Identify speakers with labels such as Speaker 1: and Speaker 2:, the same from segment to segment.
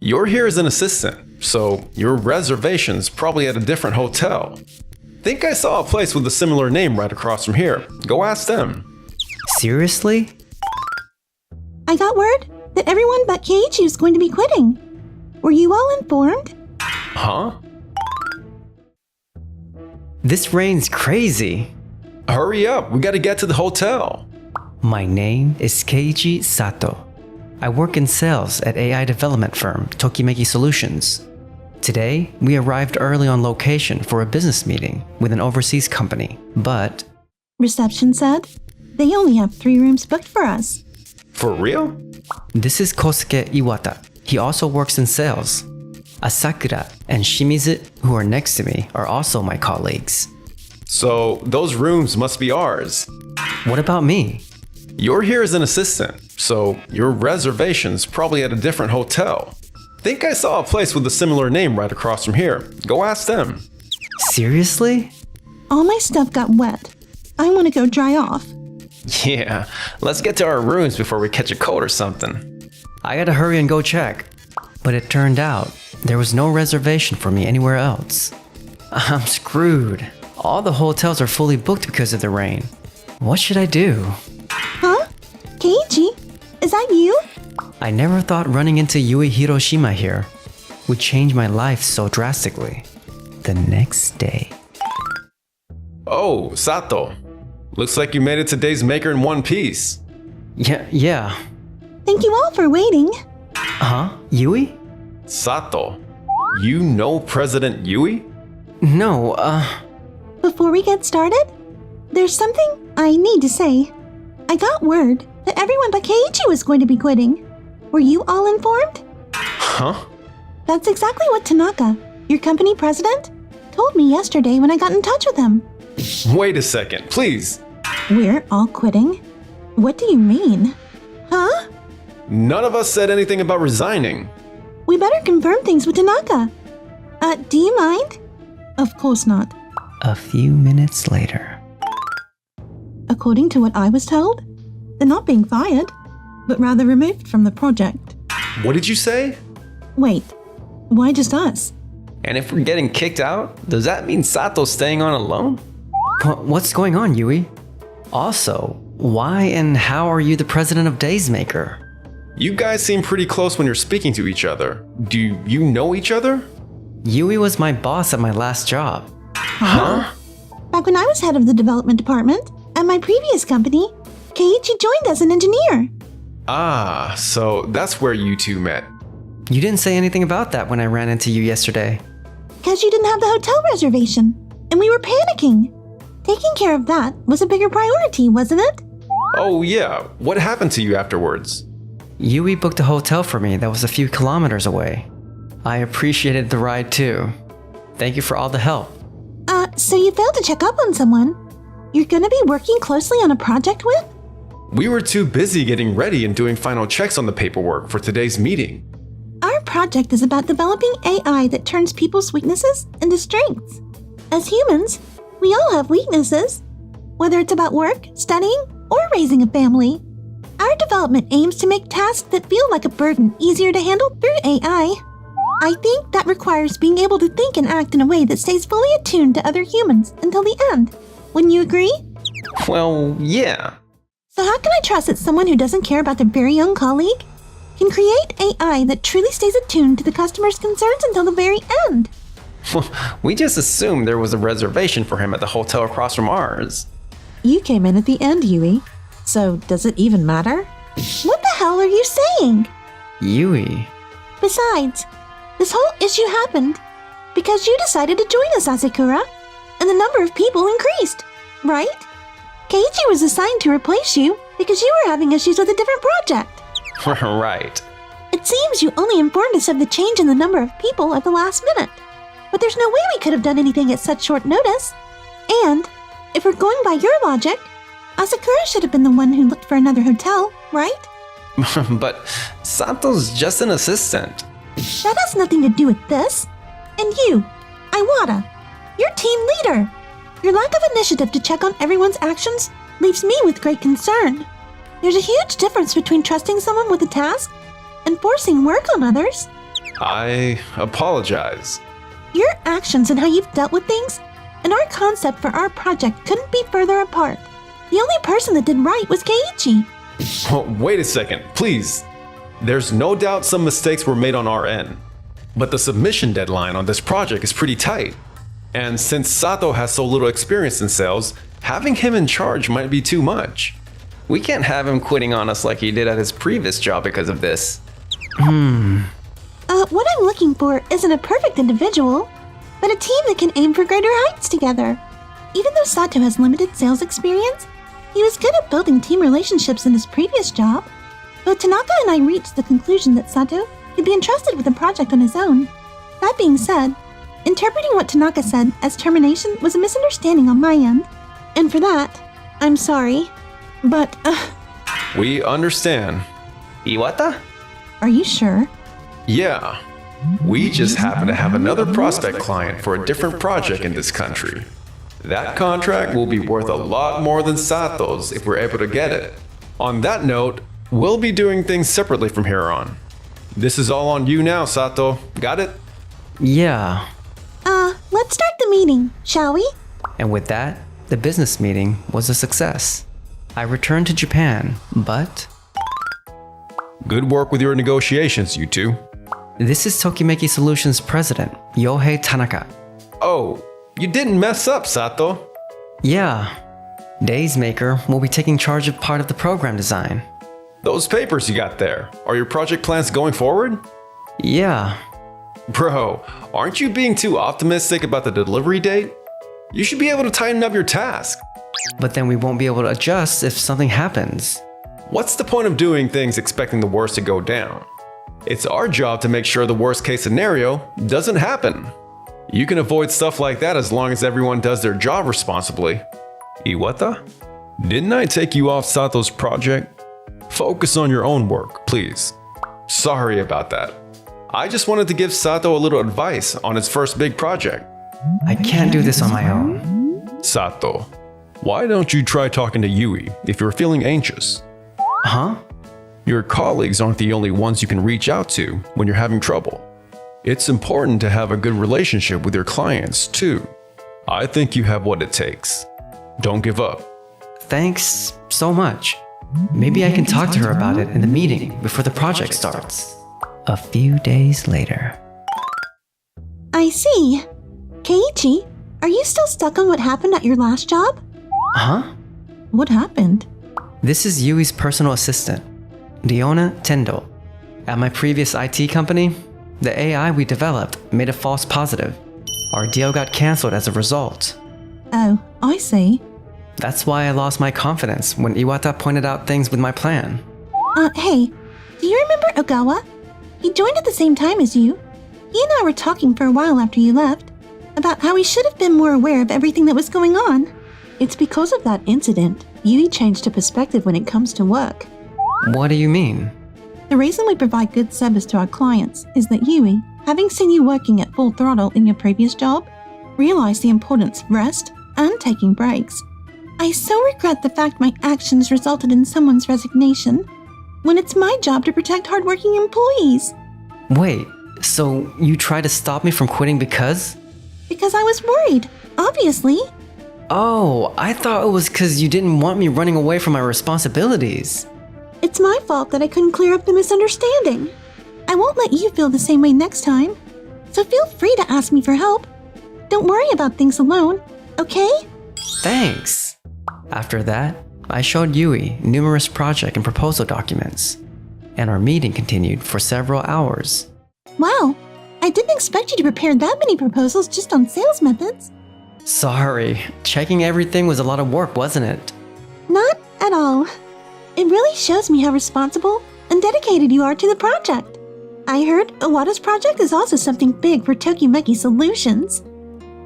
Speaker 1: You're here as an assistant, so your reservation's probably at a different hotel. Think I saw a place with a similar name right across from here. Go ask them.
Speaker 2: Seriously?
Speaker 3: I got word that everyone but Keiichi is going to be quitting. Were you all informed?
Speaker 1: Huh?
Speaker 2: This rain's crazy.
Speaker 1: Hurry up, we gotta get to the hotel.
Speaker 2: My name is Keiichi Sato. I work in sales at AI development firm Tokimeki Solutions. Today, we arrived early on location for a business meeting with an overseas company, but...
Speaker 3: Reception said they only have 3 rooms booked for us.
Speaker 1: For real?
Speaker 2: This is Kosuke Iwata. He also works in sales. Asakura and Shimizu, who are next to me, are also my colleagues.
Speaker 1: So, those rooms must be ours.
Speaker 2: What about me?
Speaker 1: You're here as an assistant, so your reservation's probably at a different hotel. Think I saw a place with a similar name right across from here. Go ask them.
Speaker 2: Seriously?
Speaker 3: All my stuff got wet. I want to go dry off.
Speaker 1: Yeah, let's get to our rooms before we catch a cold or something.
Speaker 2: I gotta hurry and go check. But it turned out there was no reservation for me anywhere else. I'm screwed. All the hotels are fully booked because of the rain. What should I do?
Speaker 3: Huh? Keiichi? Is that you?
Speaker 2: I never thought running into Yui Hiroshima here would change my life so drastically. The next day.
Speaker 1: Oh, Sato. Looks like you made it to Days Maker in one piece.
Speaker 2: Yeah.
Speaker 3: Thank you all for waiting.
Speaker 2: Huh? Yui?
Speaker 1: Sato, you know President Yui?
Speaker 2: No,
Speaker 3: Before we get started, there's something I need to say. I got word that everyone but Keiichi was going to be quitting. Were you all informed?
Speaker 1: Huh?
Speaker 3: That's exactly what Tanaka, your company president, told me yesterday when I got in touch with him.
Speaker 1: Wait a second, please.
Speaker 3: We're all quitting? What do you mean? Huh?
Speaker 1: None of us said anything about resigning.
Speaker 3: We better confirm things with Tanaka. Do you mind? Of course not.
Speaker 2: a few minutes later.
Speaker 3: According to what I was told, they're not being fired, but rather removed from the project.
Speaker 1: What did you say?
Speaker 3: Wait, why just us?
Speaker 1: And if we're getting kicked out, does that mean Sato's staying on alone?
Speaker 2: What's going on, Yui? Also, why and how are you the president of Daysmaker?
Speaker 1: You guys seem pretty close when you're speaking to each other. Do you know each other?
Speaker 2: Yui was my boss at my last job.
Speaker 1: Huh?
Speaker 3: Back when I was head of the development department at my previous company, Keiichi joined as an engineer.
Speaker 1: Ah, so that's where you two met.
Speaker 2: You didn't say anything about that when I ran into you yesterday.
Speaker 3: Because you didn't have the hotel reservation, and we were panicking. Taking care of that was a bigger priority, wasn't it?
Speaker 1: Oh yeah, what happened to you afterwards?
Speaker 2: Yui booked a hotel for me that was a few kilometers away. I appreciated the ride too. Thank you for all the help.
Speaker 3: So you failed to check up on someone you're gonna be working closely on a project with?
Speaker 1: We were too busy getting ready and doing final checks on the paperwork for today's meeting.
Speaker 3: Our project is about developing AI that turns people's weaknesses into strengths. As humans, we all have weaknesses, whether it's about work, studying, or raising a family. Our development aims to make tasks that feel like a burden easier to handle through AI. I think that requires being able to think and act in a way that stays fully attuned to other humans until the end. Wouldn't you agree?
Speaker 1: Well, yeah.
Speaker 3: So how can I trust that someone who doesn't care about their very own colleague can create AI that truly stays attuned to the customer's concerns until the very end?
Speaker 1: We just assumed there was a reservation for him at the hotel across from ours.
Speaker 3: You came in at the end, Yui. So does it even matter? What the hell are you saying?
Speaker 2: Yui.
Speaker 3: Besides, this whole issue happened because you decided to join us, Asakura, and the number of people increased, right? Keiichi was assigned to replace you because you were having issues with a different project.
Speaker 1: Right.
Speaker 3: It seems you only informed us of the change in the number of people at the last minute. But there's no way we could have done anything at such short notice. And, if we're going by your logic, Asakura should have been the one who looked for another hotel, right?
Speaker 1: But Sato's just an assistant.
Speaker 3: That has nothing to do with this. And you, Iwata, your team leader. Your lack of initiative to check on everyone's actions leaves me with great concern. There's a huge difference between trusting someone with a task and forcing work on others.
Speaker 1: I apologize.
Speaker 3: Your actions and how you've dealt with things and our concept for our project couldn't be further apart. The only person that did right was Keiichi.
Speaker 1: Oh, wait a second, please. There's no doubt some mistakes were made on our end, but the submission deadline on this project is pretty tight. And since Sato has so little experience in sales, having him in charge might be too much.
Speaker 2: We can't have him quitting on us like he did at his previous job because of this.
Speaker 3: What I'm looking for isn't a perfect individual, but a team that can aim for greater heights together. Even though Sato has limited sales experience, he was good at building team relationships in his previous job. Both Tanaka and I reached the conclusion that Sato could be entrusted with a project on his own. That being said, interpreting what Tanaka said as termination was a misunderstanding on my end. And for that, I'm sorry. But,
Speaker 1: We understand.
Speaker 2: Iwata?
Speaker 3: are you sure?
Speaker 1: Yeah. We just happen to have another prospect client for a different project in this country. That contract will be worth a lot more than Sato's if we're able to get it. On that note, we'll be doing things separately from here on. This is all on you now, Sato. Got it?
Speaker 2: Yeah.
Speaker 3: Let's start the meeting, shall we?
Speaker 2: And with that, the business meeting was a success. I returned to Japan, but
Speaker 1: Good work with your negotiations, you two.
Speaker 2: this is Tokimeki Solutions president, Yohei Tanaka.
Speaker 1: Oh, you didn't mess up, Sato.
Speaker 2: Yeah. Days Maker will be taking charge of part of the program design.
Speaker 1: Those papers you got there, are your project plans going forward?
Speaker 2: Yeah.
Speaker 1: Bro, aren't you being too optimistic about the delivery date? You should be able to tighten up your task.
Speaker 2: But then we won't be able to adjust if something happens.
Speaker 1: What's the point of doing things expecting the worst to go down? It's our job to make sure the worst case scenario doesn't happen. You can avoid stuff like that as long as everyone does their job responsibly. Iwata? Didn't I take you off Sato's project? Focus on your own work, please. Sorry about that. I just wanted to give Sato a little advice on his first big project.
Speaker 2: I can't do this on my own.
Speaker 1: Sato, why don't you try talking to Yui if you're feeling anxious?
Speaker 2: Huh?
Speaker 1: Your colleagues aren't the only ones you can reach out to when you're having trouble. It's important to have a good relationship with your clients, too. I think you have what it takes. Don't give up.
Speaker 2: Thanks so much. Maybe I can talk to her about it in the meeting before the project starts. A few days later.
Speaker 3: I see. Keiichi, are you still stuck on what happened at your last job?
Speaker 2: Huh?
Speaker 3: What happened?
Speaker 2: This is Yui's personal assistant, Diona Tendo. At my previous IT company, the AI we developed made a false positive. Our deal got cancelled as a result.
Speaker 3: Oh, I see.
Speaker 2: That's why I lost my confidence when Iwata pointed out things with my plan.
Speaker 3: Hey, do you remember Ogawa? He joined at the same time as you. He and I were talking for a while after you left about how we should have been more aware of everything that was going on. It's because of that incident, Yui changed her perspective when it comes to work.
Speaker 2: What do you mean?
Speaker 3: The reason we provide good service to our clients is that Yui, having seen you working at full throttle in your previous job, realized the importance of rest and taking breaks. I so regret the fact my actions resulted in someone's resignation, when it's my job to protect hardworking employees.
Speaker 2: Wait, so you tried to stop me from quitting because?
Speaker 3: Because I was worried, obviously.
Speaker 2: Oh, I thought it was because you didn't want me running away from my responsibilities.
Speaker 3: It's my fault that I couldn't clear up the misunderstanding. I won't let you feel the same way next time, so feel free to ask me for help. Don't worry about things alone, okay?
Speaker 2: Thanks. After that, I showed Yui numerous project and proposal documents, and our meeting continued for several hours.
Speaker 3: Wow, I didn't expect you to prepare that many proposals just on sales methods.
Speaker 2: Sorry, checking everything was a lot of work, wasn't it?
Speaker 3: Not at all. It really shows me how responsible and dedicated you are to the project. I heard Owada's project is also something big for Tokimeki Solutions.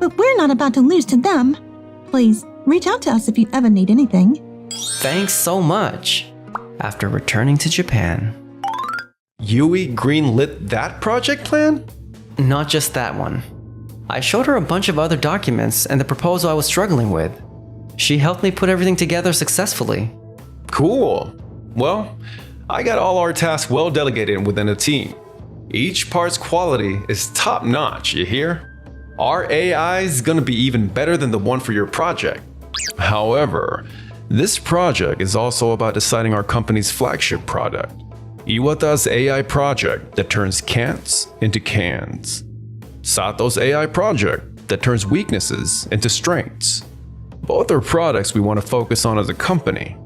Speaker 3: But we're not about to lose to them. Please, reach out to us if you ever need anything.
Speaker 2: Thanks so much. After returning to Japan.
Speaker 1: Yui greenlit that project plan?
Speaker 2: Not just that one. I showed her a bunch of other documents and the proposal I was struggling with. She helped me put everything together successfully.
Speaker 1: Cool. Well, I got all our tasks well delegated within a team. Each part's quality is top notch, you hear? Our AI is gonna be even better than the one for your project. However, this project is also about deciding our company's flagship product, Iwata's AI project that turns can'ts into cans. Sato's AI project that turns weaknesses into strengths. Both are products we want to focus on as a company.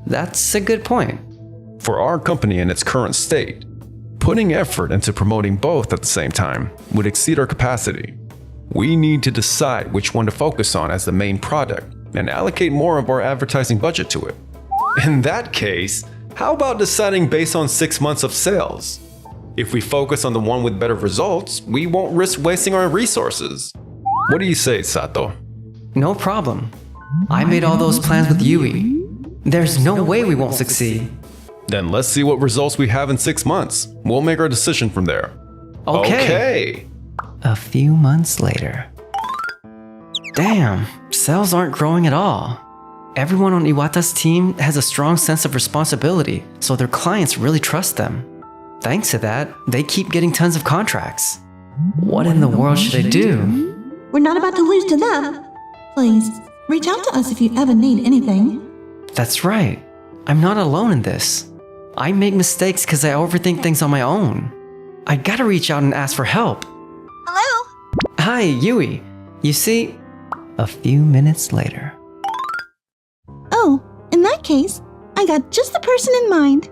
Speaker 2: That's a good point.
Speaker 1: For our company in its current state, putting effort into promoting both at the same time would exceed our capacity. We need to decide which one to focus on as the main product and allocate more of our advertising budget to it. In that case, how about deciding based on 6 months of sales? If we focus on the one with better results, we won't risk wasting our resources. What do you say, Sato?
Speaker 2: No problem. I made all those plans with Yui. There's no way we won't succeed.
Speaker 1: Then let's see what results we have in 6 months. We'll make our decision from there. Okay.
Speaker 2: A few months later. Damn, sales aren't growing at all. Everyone on Iwata's team has a strong sense of responsibility, so their clients really trust them. Thanks to that, they keep getting tons of contracts. What in the world should I do?
Speaker 3: We're not about to lose to them. Please, reach out to us if you ever need anything.
Speaker 2: That's right. I'm not alone in this. I make mistakes because I overthink things on my own. I gotta reach out and ask for help.
Speaker 3: Hello?
Speaker 2: Hi, Yui. You see, a few minutes later.
Speaker 3: Oh, in that case, I got just the person in mind.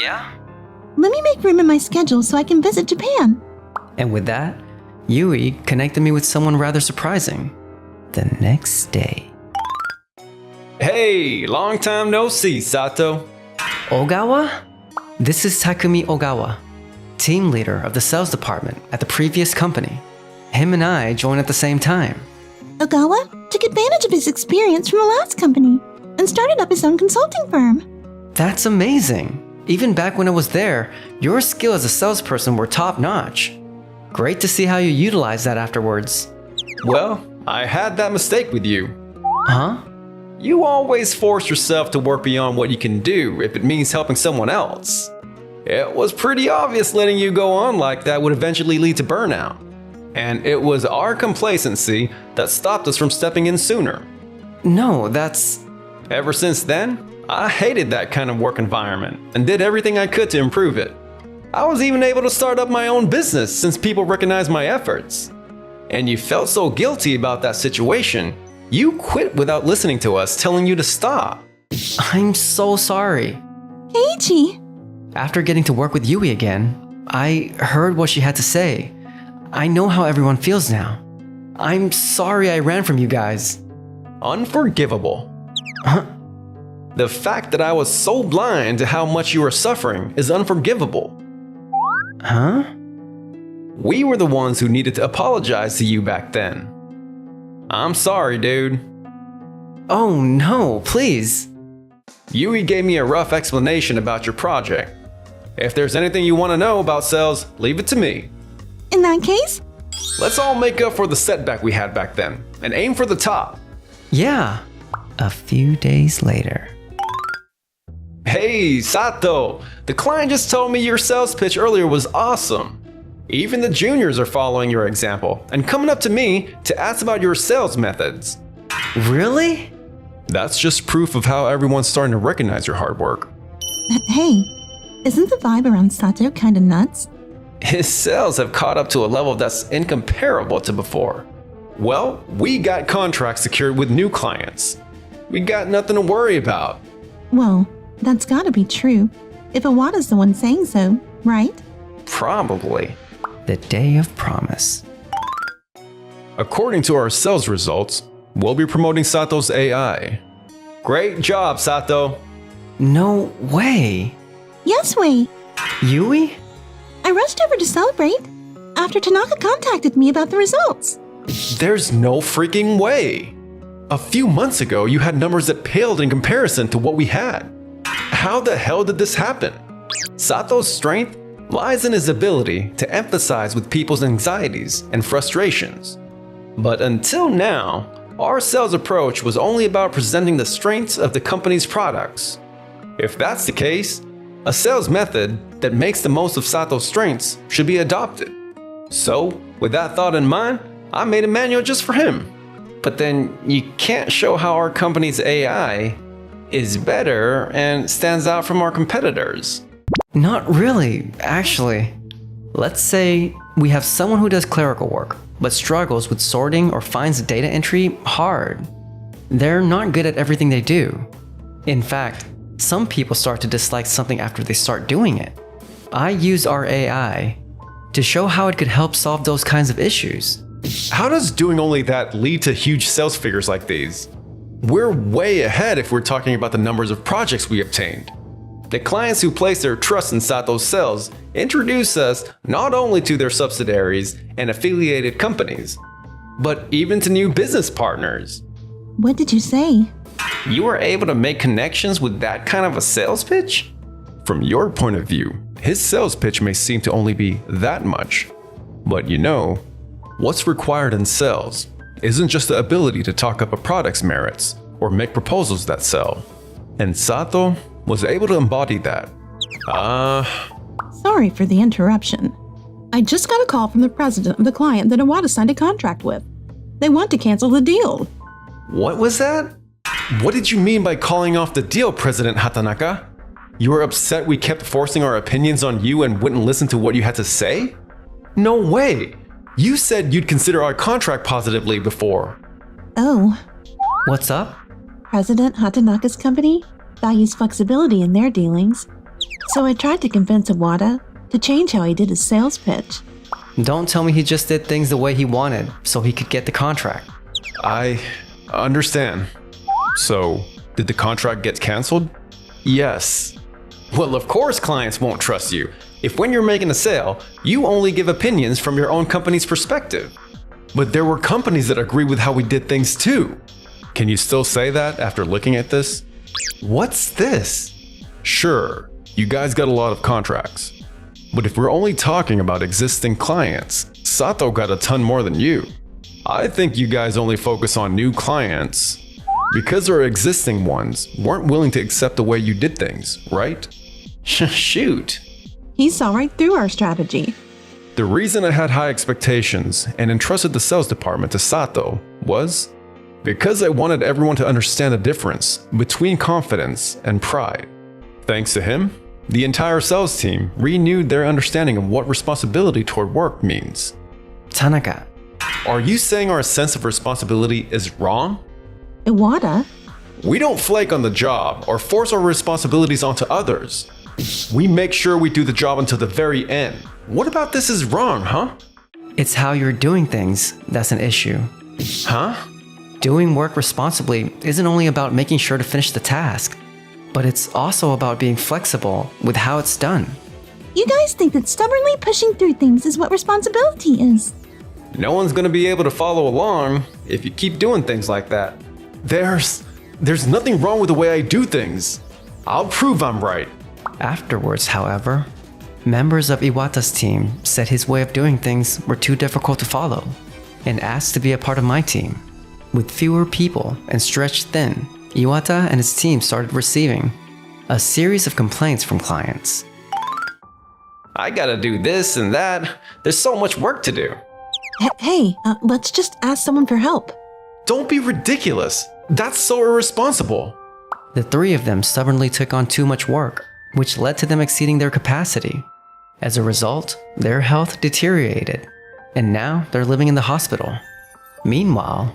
Speaker 2: Yeah?
Speaker 3: Let me make room in my schedule so I can visit Japan.
Speaker 2: And with that, Yui connected me with someone rather surprising. The next day.
Speaker 1: Hey, long time no see, Sato.
Speaker 2: Ogawa? This is Takumi Ogawa, team leader of the sales department at the previous company. Him and I joined at the same time.
Speaker 3: Ogawa took advantage of his experience from the last company and started up his own consulting firm.
Speaker 2: That's amazing. Even back when I was there, your skill as a salesperson were top-notch. Great to see how you utilized that afterwards.
Speaker 1: Well, I had that mistake with you.
Speaker 2: Huh?
Speaker 1: You always force yourself to work beyond what you can do if it means helping someone else. It was pretty obvious letting you go on like that would eventually lead to burnout. And it was our complacency that stopped us from stepping in sooner.
Speaker 2: No, that's...
Speaker 1: Ever since then, I hated that kind of work environment and did everything I could to improve it. I was even able to start up my own business since people recognized my efforts. And you felt so guilty about that situation, you quit without listening to us telling you to stop.
Speaker 2: I'm so sorry.
Speaker 3: Keiichi!
Speaker 2: After getting to work with Yui again, I heard what she had to say. I know how everyone feels now. I'm sorry I ran from you guys.
Speaker 1: Unforgivable.
Speaker 2: Huh?
Speaker 1: The fact that I was so blind to how much you were suffering is unforgivable.
Speaker 2: Huh?
Speaker 1: We were the ones who needed to apologize to you back then. I'm sorry, dude.
Speaker 2: Oh no, please.
Speaker 1: Yui gave me a rough explanation about your project. If there's anything you want to know about sales, leave it to me.
Speaker 3: In that case,
Speaker 1: Let's all make up for the setback we had back then and aim for the top.
Speaker 2: Yeah. A few days later.
Speaker 1: Hey, Sato! The client just told me your sales pitch earlier was awesome. Even the juniors are following your example and coming up to me to ask about your sales methods.
Speaker 2: Really?
Speaker 1: That's just proof of how everyone's starting to recognize your hard work.
Speaker 3: hey, isn't the vibe around Sato kinda nuts?
Speaker 1: His sales have caught up to a level that's incomparable to before. Well, we got contracts secured with new clients. We got nothing to worry about.
Speaker 3: Well, that's gotta be true. If Iwata's the one saying so, right?
Speaker 1: Probably.
Speaker 2: The day of promise.
Speaker 1: According to our sales results, we'll be promoting Sato's AI. Great job, Sato.
Speaker 2: No way.
Speaker 3: Yes, wait.
Speaker 2: Yui?
Speaker 3: I rushed over to celebrate after Tanaka contacted me about the results.
Speaker 1: There's no freaking way. A few months ago, you had numbers that paled in comparison to what we had. How the hell did this happen? Sato's strength lies in his ability to empathize with people's anxieties and frustrations. But until now, our sales approach was only about presenting the strengths of the company's products. If that's the case, A sales method that makes the most of Sato's strengths should be adopted. So, with that thought in mind, I made a manual just for him. But then you can't show how our company's AI is better and stands out from our competitors.
Speaker 2: Not really, actually. Let's say we have someone who does clerical work, but struggles with sorting or finds data entry hard. They're not good at everything they do. In fact, some people start to dislike something after they start doing it. I use our AI to show how it could help solve those kinds of issues.
Speaker 1: How does doing only that lead to huge sales figures like these? We're way ahead if we're talking about the numbers of projects we obtained. The clients who place their trust in Sato's sales introduce us not only to their subsidiaries and affiliated companies, but even to new business partners.
Speaker 3: What did you say?
Speaker 1: You were able to make connections with that kind of a sales pitch? From your point of view, his sales pitch may seem to only be that much. But you know, what's required in sales isn't just the ability to talk up a product's merits or make proposals that sell. And Sato was able to embody that.
Speaker 4: Sorry for the interruption. I just got a call from the president of the client that Iwata signed a contract with. They want to cancel the deal.
Speaker 1: What was that? What did you mean by calling off the deal, President Hatanaka? You were upset we kept forcing our opinions on you and wouldn't listen to what you had to say? No way! You said you'd consider our contract positively before.
Speaker 3: Oh,
Speaker 2: What's up?
Speaker 3: President Hatanaka's company values flexibility in their dealings. So I tried to convince Iwata to change how he did his sales pitch.
Speaker 2: Don't tell me he just did things the way he wanted so he could get the contract.
Speaker 1: I understand. So, did the contract get canceled? Yes. Well, of course clients won't trust you if when you're making a sale, you only give opinions from your own company's perspective. But there were companies that agree with how we did things too. Can you still say that after looking at this? What's this? Sure, you guys got a lot of contracts. But if we're only talking about existing clients, Sato got a ton more than you. I think you guys only focus on new clients because our existing ones weren't willing to accept the way you did things, right? Shoot.
Speaker 4: He saw right through our strategy.
Speaker 1: The reason I had high expectations and entrusted the sales department to Sato was because I wanted everyone to understand the difference between confidence and pride. Thanks to him, the entire sales team renewed their understanding of what responsibility toward work means.
Speaker 2: Tanaka,
Speaker 1: Are you saying our sense of responsibility is wrong?
Speaker 3: Iwata?
Speaker 1: We don't flake on the job or force our responsibilities onto others. We make sure we do the job until the very end. What about this is wrong, huh?
Speaker 2: it's how you're doing things that's an issue.
Speaker 1: Huh?
Speaker 2: Doing work responsibly isn't only about making sure to finish the task, but it's also about being flexible with how it's done.
Speaker 3: You guys think that stubbornly pushing through things is what responsibility is.
Speaker 1: No one's gonna be able to follow along if you keep doing things like that. There's nothing wrong with the way I do things. I'll prove I'm right.
Speaker 2: Afterwards, however, members of Iwata's team said his way of doing things were too difficult to follow and asked to be a part of my team. With fewer people and stretched thin, Iwata and his team started receiving a series of complaints from clients.
Speaker 1: I gotta do this and that. There's so much work to do.
Speaker 4: Hey, let's just ask someone for help.
Speaker 1: Don't be ridiculous. That's so irresponsible.
Speaker 2: The three of them stubbornly took on too much work, which led to them exceeding their capacity. As a result, their health deteriorated, and now they're living in the hospital. Meanwhile,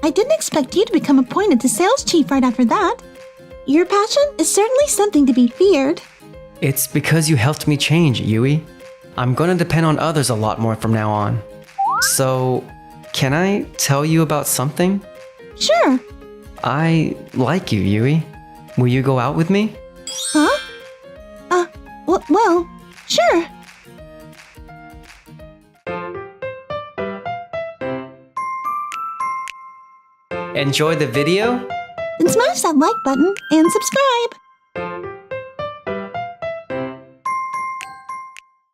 Speaker 3: I didn't expect you to become appointed to sales chief right after that. Your passion is certainly something to be feared.
Speaker 2: it's because you helped me change, Yui. I'm gonna depend on others a lot more from now on. So, can I tell you about something?
Speaker 3: Sure.
Speaker 2: I like you, Yui. Will you go out with me?
Speaker 3: Huh? Well, sure.
Speaker 2: Enjoy the video?
Speaker 3: Then smash that like button and subscribe.